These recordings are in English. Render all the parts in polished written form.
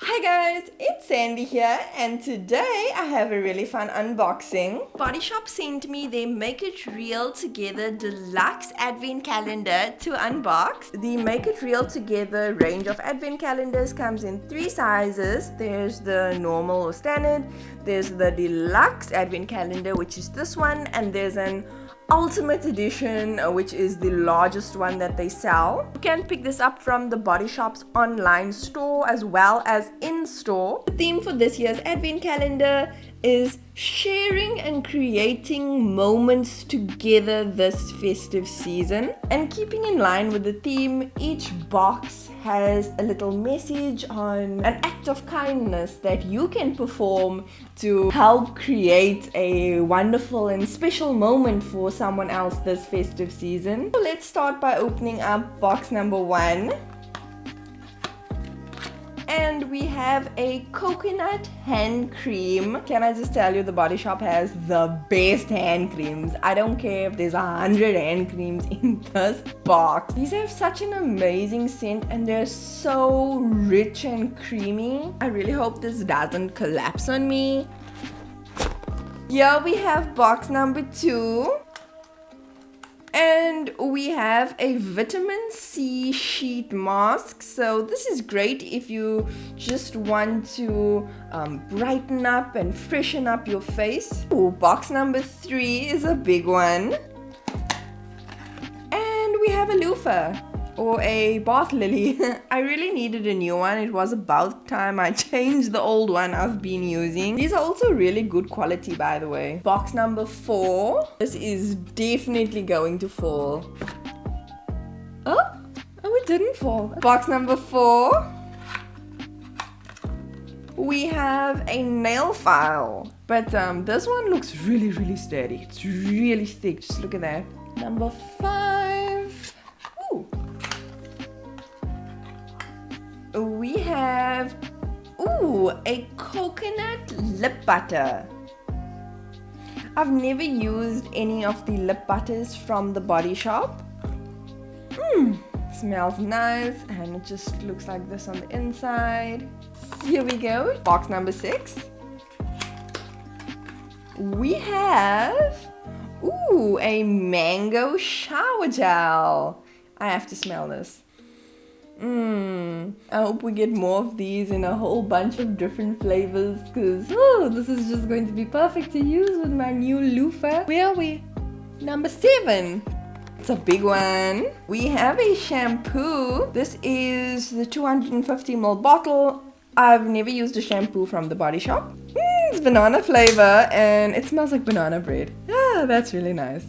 Hi guys, it's Sandy here and today I have a really fun unboxing. Body Shop sent me their Make It Real Together Deluxe Advent Calendar to unbox. The Make It Real Together range of Advent calendars comes in 3 sizes. There's the normal or standard, there's the Deluxe Advent Calendar which is this one, and there's an Ultimate Edition which is the largest one that they sell. You can pick this up from the Body Shop's online store as well as in store. The theme for this year's Advent Calendar is sharing and creating moments together this festive season. And keeping in line with the theme, each box has a little message on an act of kindness that you can perform to help create a wonderful and special moment for someone else this festive season. So let's start by opening up box number 1. And we have a coconut hand cream. Can I just tell you, the Body Shop has the best hand creams. I don't care if there's 100 hand creams in this box. These have such an amazing scent and they're so rich and creamy. I really hope this doesn't collapse on me. Here we have box number 2. And we have a vitamin C sheet mask. So this is great if you just want to brighten up and freshen up your face. Ooh, box number 3 is a big one. And we have a loofah or a bath lily. I really needed a new one. It was about time I changed the old one I've been using. These are also really good quality, by the way. Box number 4. This is definitely going to fall. Oh, it didn't fall. Box number 4. We have a nail file. But this one looks really, really sturdy. It's really thick. Just look at that. Number 5. Ooh. We have, a coconut lip butter. I've never used any of the lip butters from the Body Shop. Smells nice and it just looks like this on the inside. Here we go. Box number 6. We have, a mango shower gel. I have to smell this. I hope we get more of these in a whole bunch of different flavors because this is just going to be perfect to use with my new loofah. Where are we? Number 7. It's a big one. We have a shampoo. This is the 250ml bottle. I've never used a shampoo from the Body Shop. It's banana flavor and it smells like banana bread. That's really nice.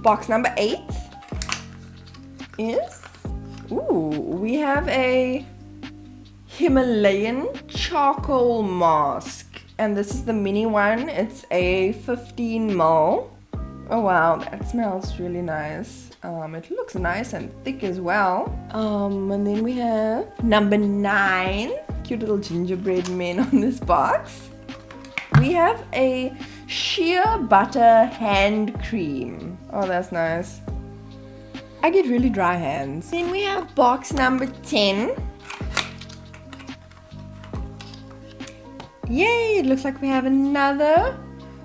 Box number 8 is, we have a Himalayan charcoal mask, and this is the mini one. It's a 15ml. Oh wow, that smells really nice. It looks nice and thick as well. And then we have number 9. Cute little gingerbread men on this box. We have a shea butter hand cream. Oh, that's nice. I get really dry hands. Then we have box number 10. Yay! It looks like we have another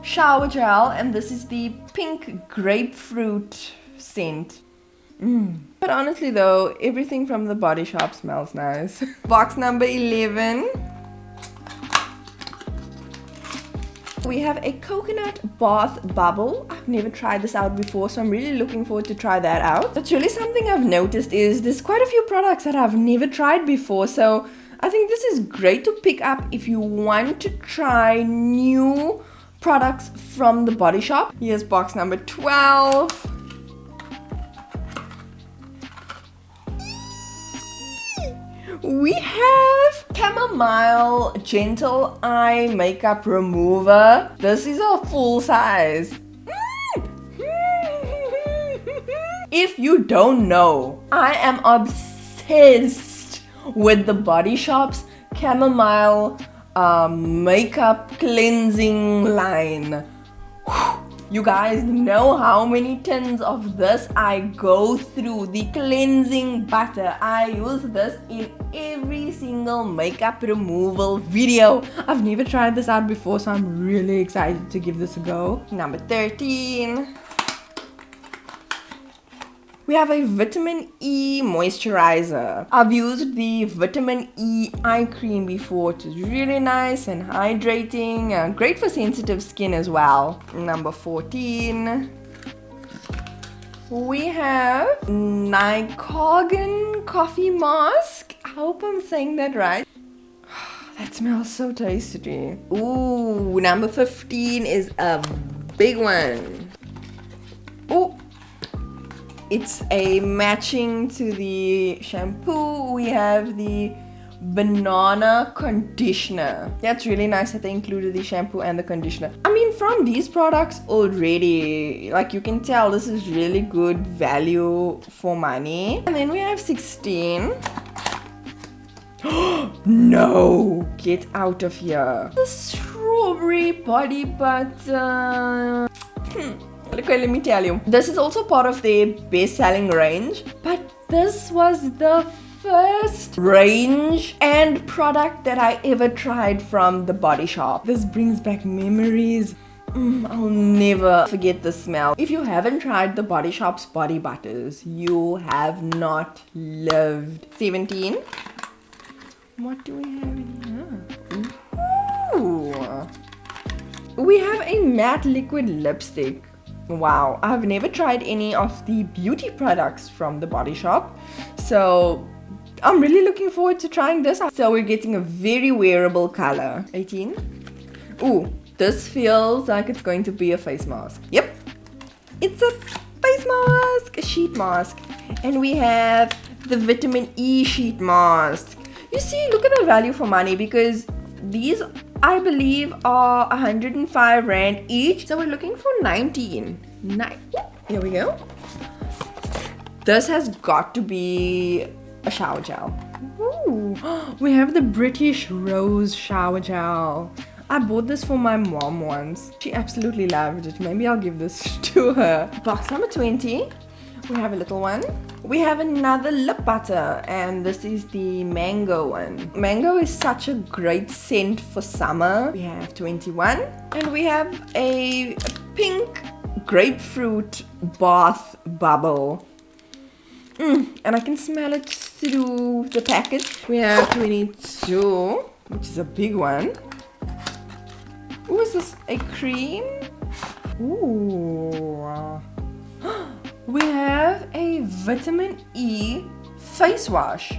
shower gel, and this is the pink grapefruit scent. But honestly though, everything from the Body Shop smells nice. Box number 11. We have a coconut bath bubble. I've never tried this out before, so I'm really looking forward to try that out. That's really something I've noticed is there's quite a few products that I've never tried before, so I think this is great to pick up if you want to try new products from the Body Shop. Here's box number 12. We have chamomile gentle eye makeup remover. This is a full size. If you don't know, I am obsessed with the Body Shop's chamomile makeup cleansing line. You guys know how many tins of this I go through. The cleansing butter. I use this in every single makeup removal video. I've never tried this out before, so I'm really excited to give this a go. Number 13. We have a vitamin E moisturizer. I've used the vitamin E eye cream before. It's really nice and hydrating. Great for sensitive skin as well. Number 14. We have Sandycorn coffee mask. I hope I'm saying that right. That smells so tasty. Ooh, number 15 is a big one. Oh. It's a matching to the shampoo. We have the banana conditioner. That's really nice that they included the shampoo and the conditioner. I mean, from these products already, like you can tell this is really good value for money. And then we have 16. No! Get out of here. The strawberry body butter. Okay, let me tell you, this is also part of their best-selling range, but this was the first range and product that I ever tried from the Body Shop. This brings back memories. I'll never forget the smell. If you haven't tried the Body Shop's body butters, you have not lived. 17. What do we have in here? Ooh. We have a matte liquid lipstick. Wow, I've never tried any of the beauty products from the Body Shop, so I'm really looking forward to trying this. So we're getting a very wearable color. 18. Ooh, this feels like it's going to be a face mask. Yep, it's a face mask, a sheet mask. And we have the vitamin E sheet mask. You see, look at the value for money, because these I believe are 105 Rand each. So we're looking for 19. Here we go. This has got to be a shower gel. Ooh. We have the British Rose shower gel. I bought this for my mom once. She absolutely loved it. Maybe I'll give this to her. Box number 20. We have a little one. We have another lip butter, and this is the mango one. Mango is such a great scent for summer. We have 21, and we have a pink grapefruit bath bubble. And I can smell it through the package. We have 22, which is a big one. Ooh, is this a cream? Ooh. We have a vitamin E face wash.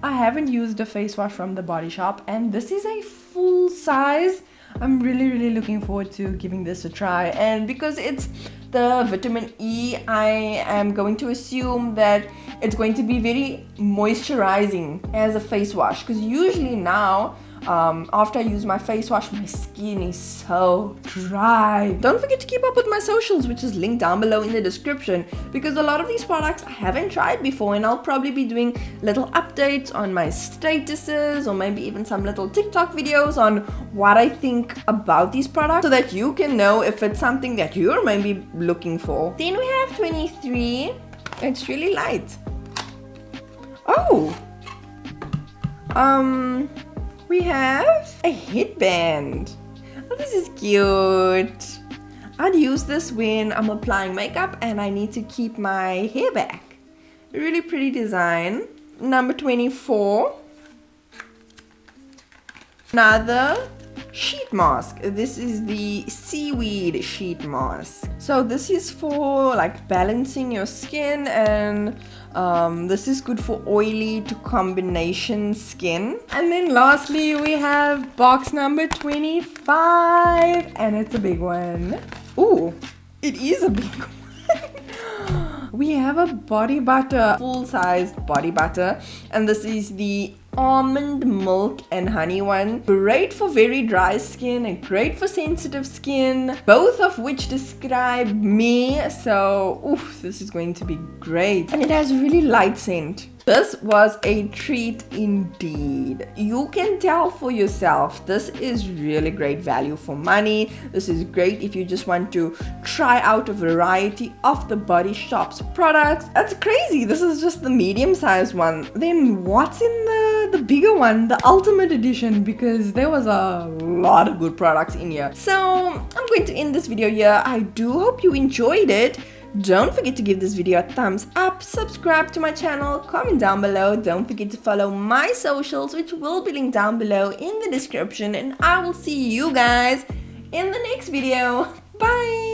I haven't used a face wash from the Body Shop, and this is a full size. I'm really looking forward to giving this a try, and because it's the vitamin E, I am going to assume that it's going to be very moisturizing as a face wash, because usually now after I use my face wash, my skin is so dry. Don't forget to keep up with my socials, which is linked down below in the description, because a lot of these products I haven't tried before, and I'll probably be doing little updates on my statuses, or maybe even some little TikTok videos on what I think about these products, so that you can know if it's something that you're maybe looking for. Then we have 23. It's really light. Oh, we have a headband. Oh, this is cute. I'd use this when I'm applying makeup and I need to keep my hair back. Really pretty design. Number 24. Another sheet mask. This is the seaweed sheet mask. So this is for like balancing your skin, and this is good for oily to combination skin. And then lastly we have box number 25, and it's a big one. Ooh, it is a big one. We have a body butter, full-sized body butter, and this is the almond milk and honey one. Great for very dry skin and great for sensitive skin, both of which describe me. So oof, this is going to be great, and it has really light scent. This was a treat indeed. You can tell for yourself. This is really great value for money. This is great if you just want to try out a variety of the Body Shop's products. That's crazy. This is just the medium-sized one. Then what's in the bigger one, the Ultimate Edition? Because there was a lot of good products in here. So I'm going to end this video here. I do hope you enjoyed it. Don't forget to give this video a thumbs up, subscribe to my channel, comment down below. Don't forget to follow my socials, which will be linked down below in the description. And I will see you guys in the next video. Bye!